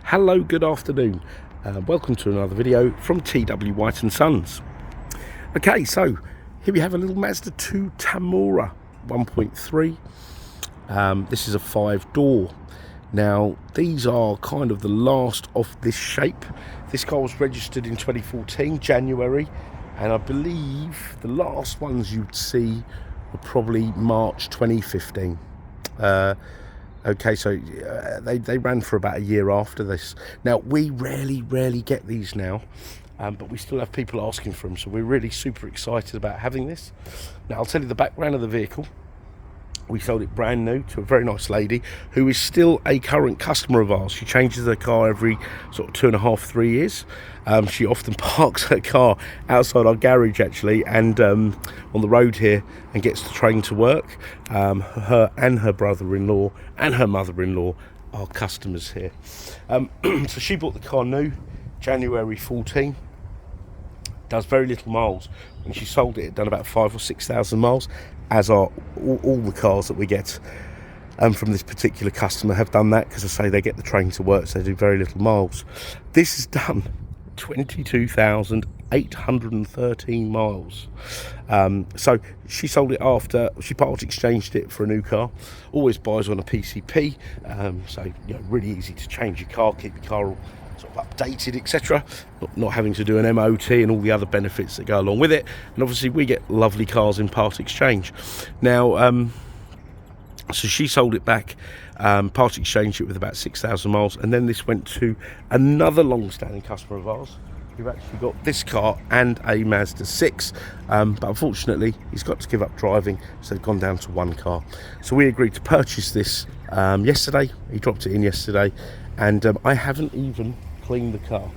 Hello, good afternoon. Welcome to another video from T.W White Sons. Okay, so here we have a little Mazda2 Tamura 1.3. This is a 5-door. Now, these are kind of the last of this shape. This car was registered in 2014, January, and I believe the last ones you'd see were probably March 2015. Okay, so they ran for about a year after this. Now, we rarely get these now, but we still have people asking for them, so we're really super excited about having this. Now, I'll tell you the background of the vehicle. We sold it brand new to a very nice lady who is still a current customer of ours. She changes her car every sort of 2.5, 3 years. She often parks her car outside our garage, actually, and on the road here, and gets the train to work. Her and her brother-in-law and her mother-in-law are customers here. So she bought the car new, January 14. Does very little miles. When she sold it, it done about 5,000 or 6,000 miles, as are all the cars that we get from this particular customer have done that, because I say they get the train to work, so they do very little miles. This has done 22,813 miles. So she sold it after she part exchanged it for a new car. Always buys on a PCP, so really easy to change your car, keep your car all sort of updated, etc. Not having to do an MOT and all the other benefits that go along with it. And obviously we get lovely cars in part exchange. Now, so she sold it back, part exchanged it with about 6,000 miles, and then this went to another long-standing customer of ours. We've actually got this car and a Mazda2, but unfortunately he's got to give up driving, so they've gone down to one car. So we agreed to purchase this yesterday. He dropped it in yesterday, and I haven't even cleaned the car.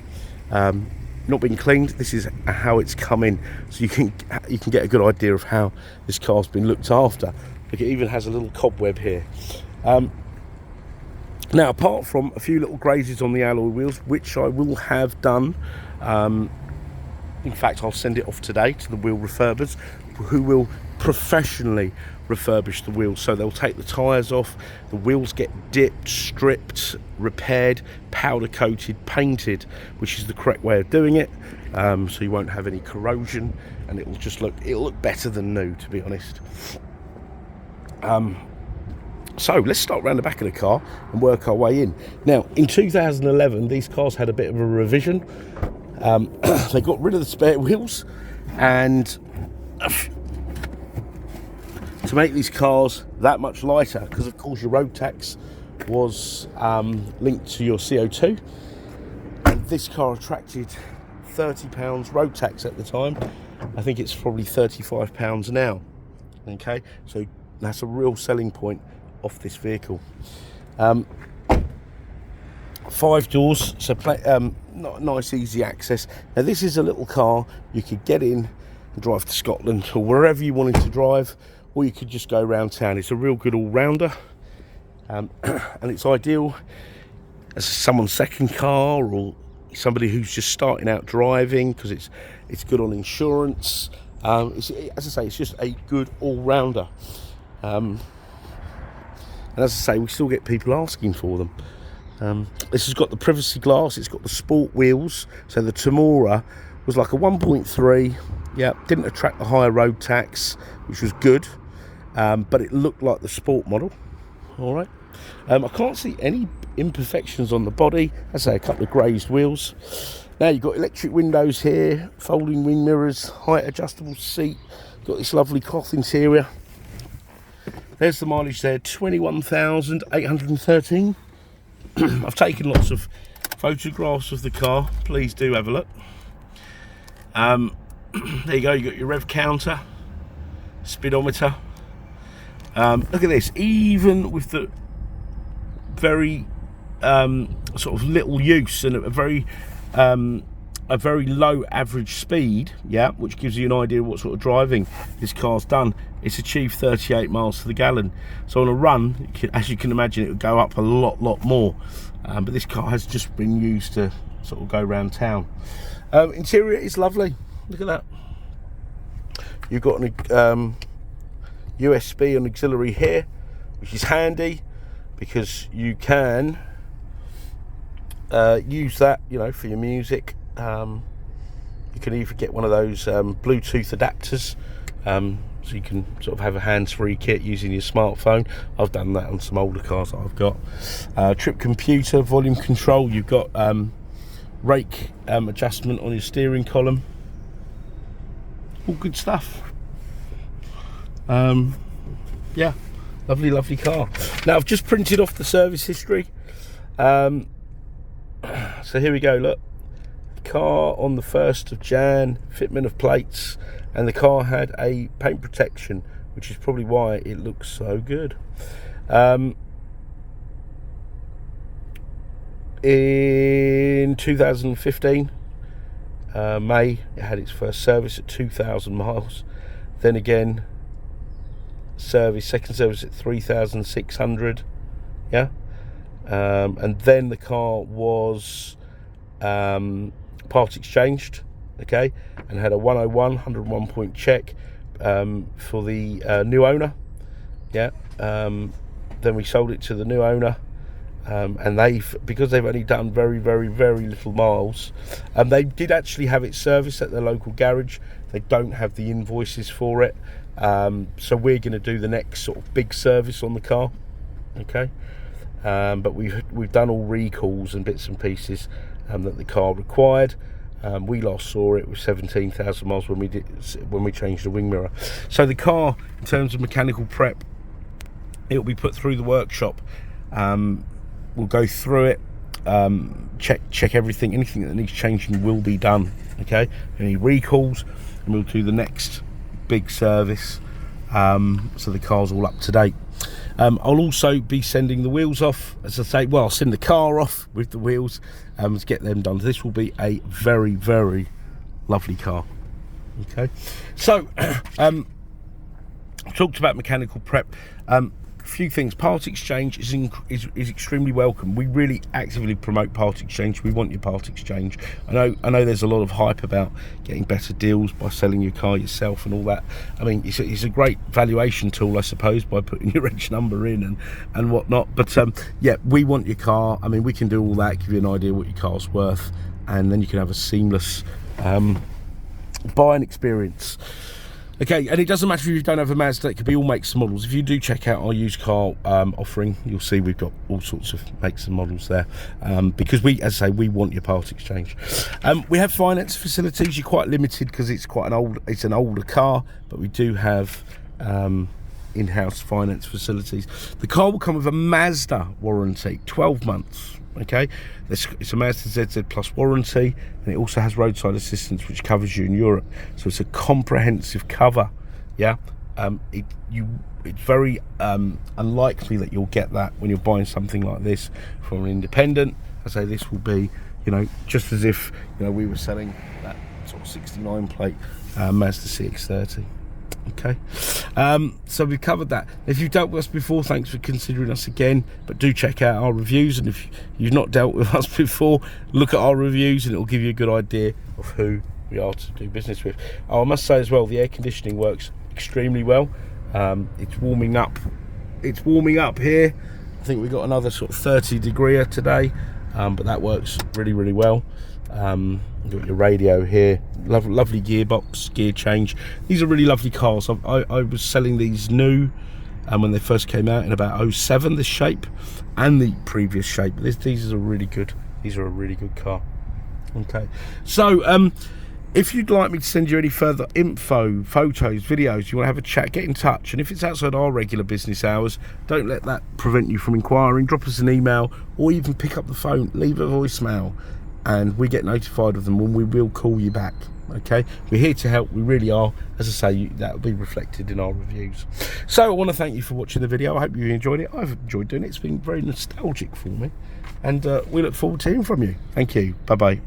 Not been cleaned. This is how it's come in, so you can get a good idea of how this car's been looked after. Look, it even has a little cobweb here. Now, apart from a few little grazes on the alloy wheels, which I will have done, in fact I'll send it off today to the wheel refurbers, who will professionally refurbish the wheels. So they'll take the tyres off, the wheels get dipped, stripped, repaired, powder coated, painted, which is the correct way of doing it, so you won't have any corrosion, and it'll look better than new, to be honest. So let's start around the back of the car and work our way in. Now, in 2011, these cars had a bit of a revision. They got rid of the spare wheels, and to make these cars that much lighter, because of course your road tax was linked to your CO2, and this car attracted £30 road tax at the time. I think it's probably £35 now. Okay, so that's a real selling point off this vehicle. 5 doors, so not nice easy access. Now this is a little car you could get in and drive to Scotland or wherever you wanted to drive, or you could just go around town. It's a real good all-rounder, and it's ideal as someone's second car or somebody who's just starting out driving, because it's good on insurance. As I say, it's just a good all-rounder. And as I say, we still get people asking for them. This has got the privacy glass, it's got the sport wheels. So the Tamura was like a 1.3, didn't attract the higher road tax, which was good, but it looked like the sport model. All right. I can't see any imperfections on the body. As I say, a couple of grazed wheels. Now you've got electric windows here, folding wing mirrors, height adjustable seat, got this lovely cloth interior. There's the mileage there, 21,813. I've taken lots of photographs of the car. Please do have a look. There you go, you got your rev counter, speedometer. Look at this, even with the very sort of little use and a very low average speed, which gives you an idea of what sort of driving this car's done. It's achieved 38 miles to the gallon. So on a run, as you can imagine, it would go up a lot more. But this car has just been used to sort of go around town. Interior is lovely. Look at that. You've got an USB and auxiliary here, which is handy because you can use that, you know, for your music. You can even get one of those Bluetooth adapters, so you can sort of have a hands-free kit using your smartphone. I've done that on some older cars that I've got. Trip computer, volume control. You've got rake adjustment on your steering column. All good stuff. Yeah, lovely car. Now I've just printed off the service history. So here we go. Look, car on the 1st of Jan, fitment of plates, and the car had a paint protection, which is probably why it looks so good. In 2015 May, it had its first service at 2,000 miles. Then again, second service at 3,600. Yeah. And then the car was part exchanged, okay, and had a 101 point check for the new owner. Yeah. Then we sold it to the new owner, and because they've only done very little miles, they did actually have it serviced at their local garage. They don't have the invoices for it, so we're going to do the next sort of big service on the car, okay. But we've done all recalls and bits and pieces that the car required. We last saw it with 17,000 miles when we changed the wing mirror. So the car, in terms of mechanical prep, it will be put through the workshop. We'll go through it, check everything. Anything that needs changing will be done, okay. Any recalls, and we'll do the next big service, so the car's all up to date. I'll also be sending the wheels off, as I say. Well, I'll send the car off with the wheels to get them done. This will be a very lovely car, okay. So I've talked about mechanical prep. A few things. Part exchange is extremely welcome. We really actively promote part exchange. We want your part exchange. I know there's a lot of hype about getting better deals by selling your car yourself and all that. I mean, it's a great valuation tool, I suppose, by putting your reg number in and whatnot. But yeah, we want your car. I mean, we can do all that, give you an idea what your car's worth, and then you can have a seamless buying experience. Okay, and it doesn't matter if you don't have a Mazda, it could be all makes and models. If you do check out our used car offering, you'll see we've got all sorts of makes and models there, because as I say, we want your part exchange. We have finance facilities. You're quite limited because it's an older car, but we do have in-house finance facilities. The car will come with a Mazda warranty, 12 months. Okay, it's a Mazda ZZ Plus warranty, and it also has roadside assistance, which covers you in Europe. So it's a comprehensive cover. Yeah, it's very unlikely that you'll get that when you're buying something like this from an independent. I say this will be, you know, just as if, you know, we were selling that sort of 69 plate Mazda CX-30. Okay, so we've covered that. If you've dealt with us before, thanks for considering us again, but do check out our reviews, and if you've not dealt with us before, look at our reviews and it will give you a good idea of who we are to do business with. I must say as well, the air conditioning works extremely well. It's warming up here. I think we've got another sort of 30-degree today, but that works really well. You've got your radio here, lovely gearbox, gear change. These are really lovely cars. I was selling these new when they first came out in about 07, this shape and the previous shape. These are really good. These are a really good car. Okay, so if you'd like me to send you any further info, photos, videos, you want to have a chat, get in touch. And if it's outside our regular business hours, don't let that prevent you from inquiring. Drop us an email, or even pick up the phone, leave a voicemail, and we get notified of them, and we will call you back. Okay, we're here to help. We really are. As I say, that will be reflected in our reviews. So I want to thank you for watching the video. I hope you enjoyed it. I've enjoyed doing it. It's been very nostalgic for me, and we look forward to hearing from you. Thank you. Bye bye.